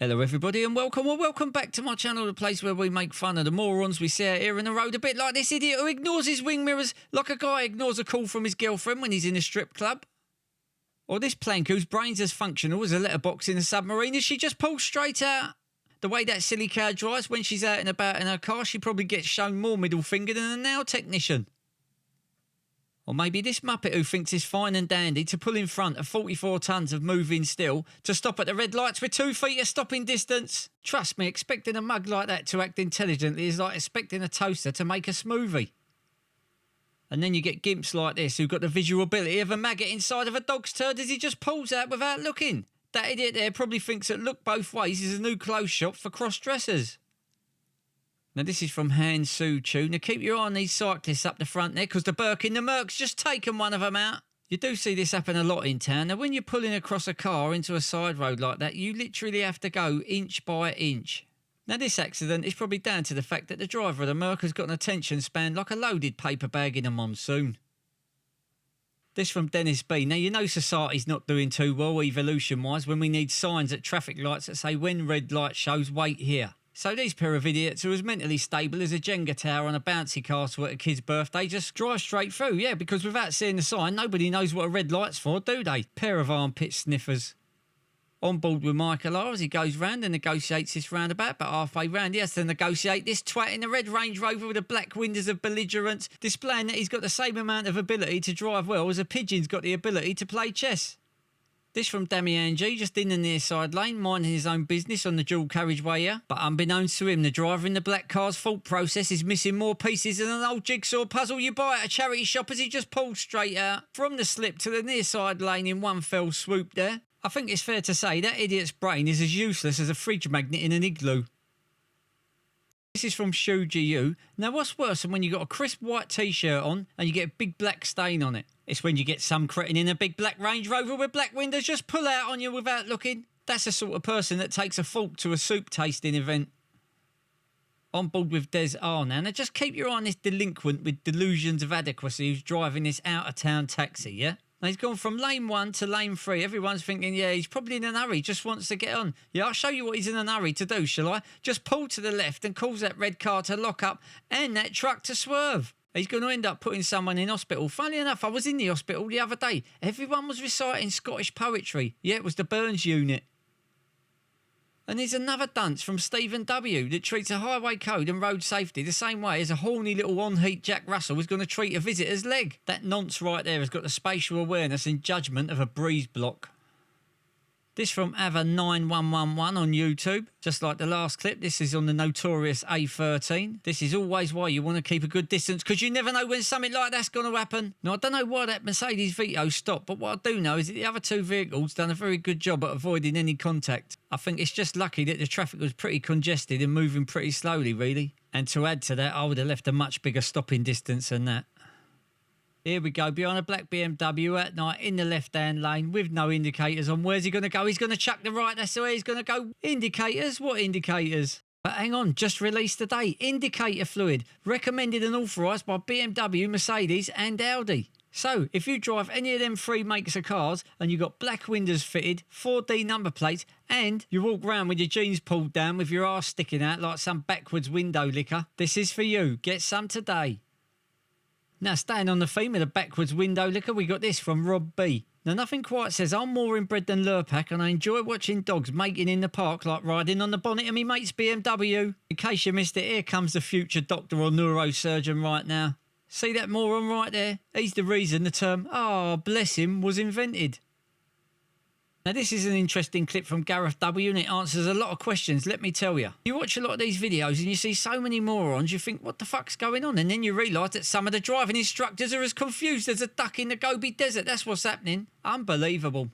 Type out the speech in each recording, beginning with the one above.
Hello everybody and welcome or welcome back to my channel, the place where we make fun of the morons we see out here in the road, a bit like this idiot who ignores his wing mirrors like a guy ignores a call from his girlfriend when he's in a strip club. Or this plank whose brain's as functional as a letterbox in a submarine as she just pulls straight out. The way that silly cow drives when she's out and about in her car, she probably gets shown more middle finger than a nail technician. Or maybe this muppet who thinks it's fine and dandy to pull in front of 44 tonnes of moving steel to stop at the red lights with 2 feet of stopping distance. Trust me, expecting a mug like that to act intelligently is like expecting a toaster to make a smoothie. And then you get gimps like this who've got the visual ability of a maggot inside of a dog's turd as he just pulls out without looking. That idiot there probably thinks that Look Both Ways is a new clothes shop for cross-dressers. Now this is from Han Soo Choo. Now keep your eye on these cyclists up the front there, because the Birkin the Merc's just taken one of them out. You do see this happen a lot in town. Now when you're pulling across a car into a side road like that, you literally have to go inch by inch. Now this accident is probably down to the fact that the driver of the Merc has got an attention span like a loaded paper bag in a monsoon. This from Dennis B. Now you know society's not doing too well evolution wise when we need signs at traffic lights that say when red light shows wait here. So these pair of idiots who are as mentally stable as a Jenga tower on a bouncy castle at a kid's birthday just drive straight through, yeah, because without seeing the sign nobody knows what a red light's for, do they? Pair of armpit sniffers. On board with Michael R as he goes round and negotiates this roundabout, but halfway round he has to negotiate this twat in the red Range Rover with the black windows of belligerence, displaying that he's got the same amount of ability to drive well as a pigeon's got the ability to play chess. This from Damian G, just in the near side lane, minding his own business on the dual carriageway here. But unbeknownst to him, the driver in the black car's thought process is missing more pieces than an old jigsaw puzzle you buy at a charity shop as he just pulls straight out from the slip to the near side lane in one fell swoop there. I think it's fair to say that idiot's brain is as useless as a fridge magnet in an igloo. This is from Shuji Yu. Now what's worse than when you got a crisp white t-shirt on and you get a big black stain on it? It's when you get some cretin in a big black Range Rover with black windows just pull out on you without looking. That's the sort of person that takes a fork to a soup tasting event. On board with Des R now. Now just keep your eye on this delinquent with delusions of adequacy who's driving this out-of-town taxi, yeah? Now he's gone from lane 1 to lane 3. Everyone's thinking, yeah, he's probably in a hurry, just wants to get on. Yeah, I'll show you what he's in a hurry to do, shall I? Just pull to the left and cause that red car to lock up and that truck to swerve. He's going to end up putting someone in hospital. Funnily enough, I was in the hospital the other day. Everyone was reciting Scottish poetry. Yeah, it was the Burns unit. And there's another dunce from Stephen W that treats a highway code and road safety the same way as a horny little on-heat Jack Russell was going to treat a visitor's leg. That nonce right there has got the spatial awareness and judgment of a breeze block. This from Ava9111 on YouTube. Just like the last clip, this is on the notorious A13. This is always why you want to keep a good distance, because you never know when something like that's going to happen. Now, I don't know why that Mercedes Vito stopped, but what I do know is that the other two vehicles done a very good job at avoiding any contact. I think it's just lucky that the traffic was pretty congested and moving pretty slowly, really. And to add to that, I would have left a much bigger stopping distance than that. Here we go, behind a black BMW at night in the left-hand lane with no indicators on. Where's he going to go? He's going to chuck the right. That's where he's going to go. Indicators? What indicators? But hang on, just released today. Indicator fluid. Recommended and authorised by BMW, Mercedes and Audi. So, if you drive any of them 3 makes of cars and you've got black windows fitted, 4D number plates, and you walk around with your jeans pulled down with your arse sticking out like some backwards window licker, this is for you. Get some today. Now, staying on the theme of the backwards window liquor, we got this from Rob B. Now, nothing quite says I'm more inbred than Lurpak, and I enjoy watching dogs mating in the park like riding on the bonnet of me mate's BMW. In case you missed it, here comes the future doctor or neurosurgeon right now. See that moron right there? He's the reason the term, "ah, bless him," was invented. Now this is an interesting clip from Gareth W and it answers a lot of questions, let me tell you. You watch a lot of these videos and you see so many morons, you think, what the fuck's going on? And then you realise that some of the driving instructors are as confused as a duck in the Gobi Desert. That's what's happening. Unbelievable.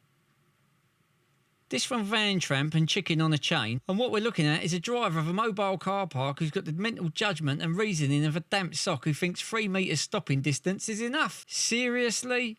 This from Van Tramp and Chicken on a Chain, and what we're looking at is a driver of a mobile car park who's got the mental judgment and reasoning of a damp sock who thinks 3 metres stopping distance is enough. Seriously?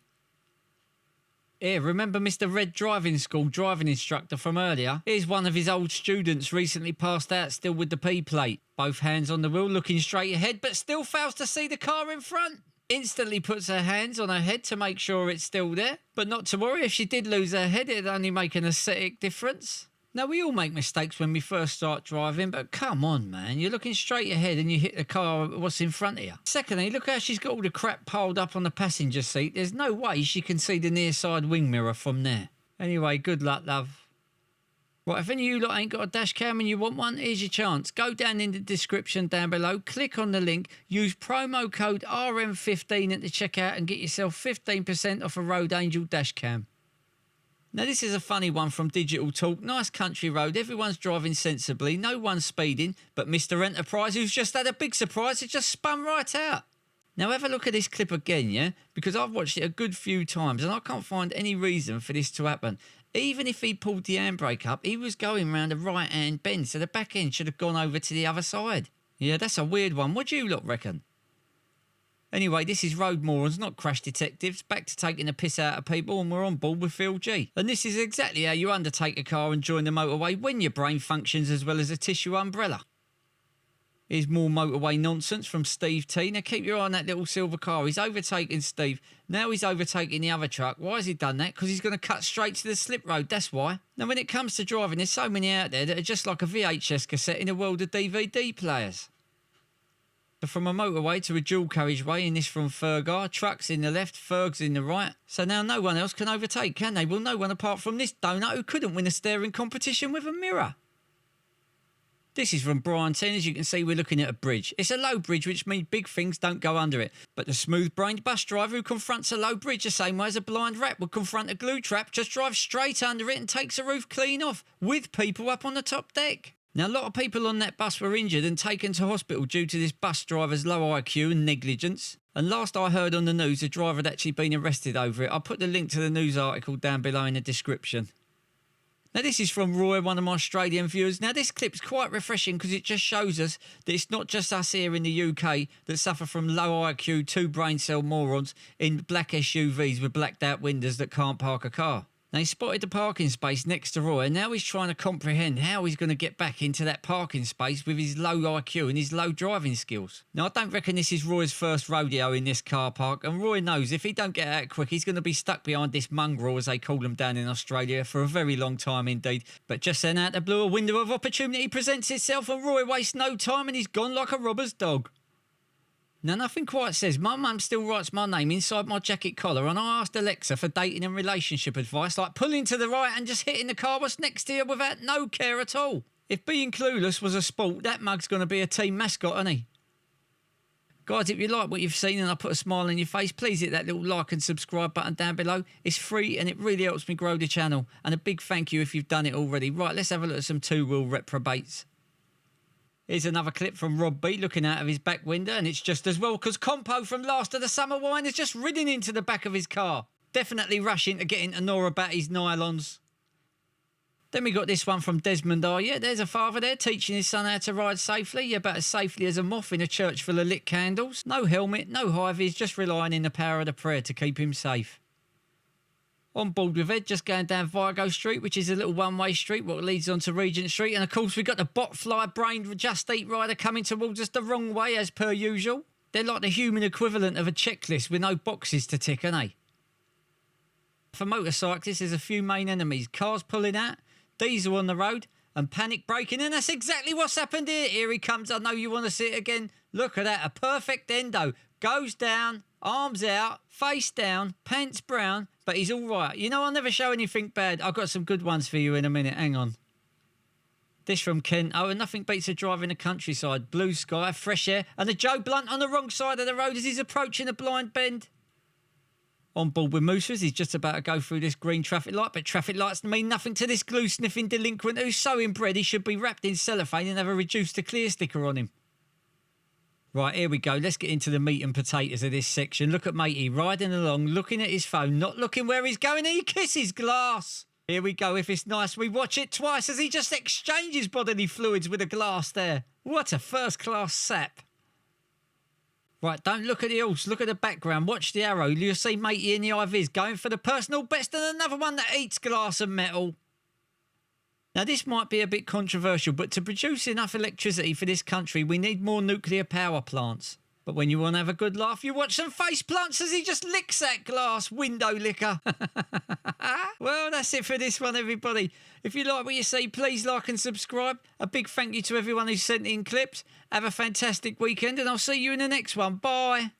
Here, remember Mr. Red Driving School driving instructor from earlier? Here's one of his old students recently passed out still with the P plate. Both hands on the wheel looking straight ahead but still fails to see the car in front. Instantly puts her hands on her head to make sure it's still there. But not to worry, if she did lose her head it'd only make an aesthetic difference. Now, we all make mistakes when we first start driving, but come on, man. You're looking straight ahead and you hit the car what's in front of you. Secondly, look how she's got all the crap piled up on the passenger seat. There's no way she can see the near side wing mirror from there. Anyway, good luck, love. Right, if any of you lot ain't got a dash cam and you want one, here's your chance. Go down in the description down below, click on the link, use promo code RM15 at the checkout and get yourself 15% off a Road Angel dash cam. Now, this is a funny one from Digital Talk. Nice country road, everyone's driving sensibly, no one's speeding, but Mr. Enterprise, who's just had a big surprise, has just spun right out. Now, have a look at this clip again, yeah? Because I've watched it a good few times and I can't find any reason for this to happen. Even if he pulled the handbrake up, he was going round a right-hand bend, so the back end should have gone over to the other side. Yeah, that's a weird one. What do you lot reckon? Anyway, this is Road Morons, not Crash Detectives, back to taking the piss out of people, and we're on board with Phil G. And this is exactly how you undertake a car and join the motorway when your brain functions as well as a tissue umbrella. Here's more motorway nonsense from Steve T. Now keep your eye on that little silver car. He's overtaking Steve. Now he's overtaking the other truck. Why has he done that? Because he's going to cut straight to the slip road. That's why. Now when it comes to driving, there's so many out there that are just like a VHS cassette in a world of DVD players. So from a motorway to a dual carriageway, in this from Fergar, trucks in the left, Fergs in the right. So now no one else can overtake, can they? Well, no one apart from this donut who couldn't win a steering competition with a mirror. This is from Brian 10. As you can see, we're looking at a bridge. It's a low bridge, which means big things don't go under it. But the smooth-brained bus driver who confronts a low bridge the same way as a blind rat would confront a glue trap just drives straight under it and takes the roof clean off, with people up on the top deck. Now, a lot of people on that bus were injured and taken to hospital due to this bus driver's low IQ and negligence. And last I heard on the news, the driver had actually been arrested over it. I'll put the link to the news article down below in the description. Now, this is from Roy, one of my Australian viewers. Now, this clip's quite refreshing because it just shows us that it's not just us here in the UK that suffer from low IQ, two brain cell morons in black SUVs with blacked out windows that can't park a car. Now, he spotted the parking space next to Roy, and now he's trying to comprehend how he's going to get back into that parking space with his low IQ and his low driving skills. Now, I don't reckon this is Roy's first rodeo in this car park, and Roy knows if he don't get out quick, he's going to be stuck behind this mongrel, as they call them down in Australia, for a very long time indeed. But just then, out the blue, a window of opportunity presents itself, and Roy wastes no time, and he's gone like a robber's dog. Now, nothing quite says my mum still writes my name inside my jacket collar, and I asked Alexa for dating and relationship advice, like pulling to the right and just hitting the car what's next to you without no care at all. If being clueless was a sport, that mug's going to be a team mascot, isn't he? Guys, if you like what you've seen and I put a smile on your face, please hit that little like and subscribe button down below. It's free and it really helps me grow the channel. And a big thank you if you've done it already. Right, let's have a look at some two-wheel reprobates. Here's another clip from Rob B looking out of his back window, and it's just as well because Compo from Last of the Summer Wine is just ridden into the back of his car. Definitely rushing to get into Nora Batty's nylons. Then we got this one from Desmond R. Yeah, there's a father there teaching his son how to ride safely. Yeah, about as safely as a moth in a church full of lit candles. No helmet, no high-vis, just relying on the power of the prayer to keep him safe. On board with Ed, just going down Vigo Street, which is a little one-way street, what leads on to Regent Street. And, of course, we've got the bot-fly-brained Just Eat rider coming towards us the wrong way, as per usual. They're like the human equivalent of a checklist with no boxes to tick, aren't they? For motorcyclists, there's a few main enemies. Cars pulling out, diesel on the road, and panic braking. And that's exactly what's happened here. Here he comes. I know you want to see it again. Look at that. A perfect endo. Goes down, arms out, face down, pants brown. But he's all right. You know, I'll never show anything bad. I've got some good ones for you in a minute. Hang on. This from Kent. Oh, and nothing beats a drive in the countryside. Blue sky, fresh air, and a Joe Blunt on the wrong side of the road as he's approaching a blind bend. On board with Moose as he's just about to go through this green traffic light, but traffic lights mean nothing to this glue-sniffing delinquent who's so inbred he should be wrapped in cellophane and have a reduced to clear sticker on him. Right, here we go. Let's get into the meat and potatoes of this section. Look at matey riding along, looking at his phone, not looking where he's going, and he kisses glass. Here we go. If it's nice, we watch it twice as he just exchanges bodily fluids with a glass there. What a first-class sap. Right, don't look at the horse. Look at the background. Watch the arrow. You'll see matey in the IV going for the personal best and another one that eats glass and metal. Now, this might be a bit controversial, but to produce enough electricity for this country, we need more nuclear power plants. But when you want to have a good laugh, you watch some face plants as he just licks that glass window licker. Well, that's it for this one, everybody. If you like what you see, please like and subscribe. A big thank you to everyone who sent in clips. Have a fantastic weekend, and I'll see you in the next one. Bye.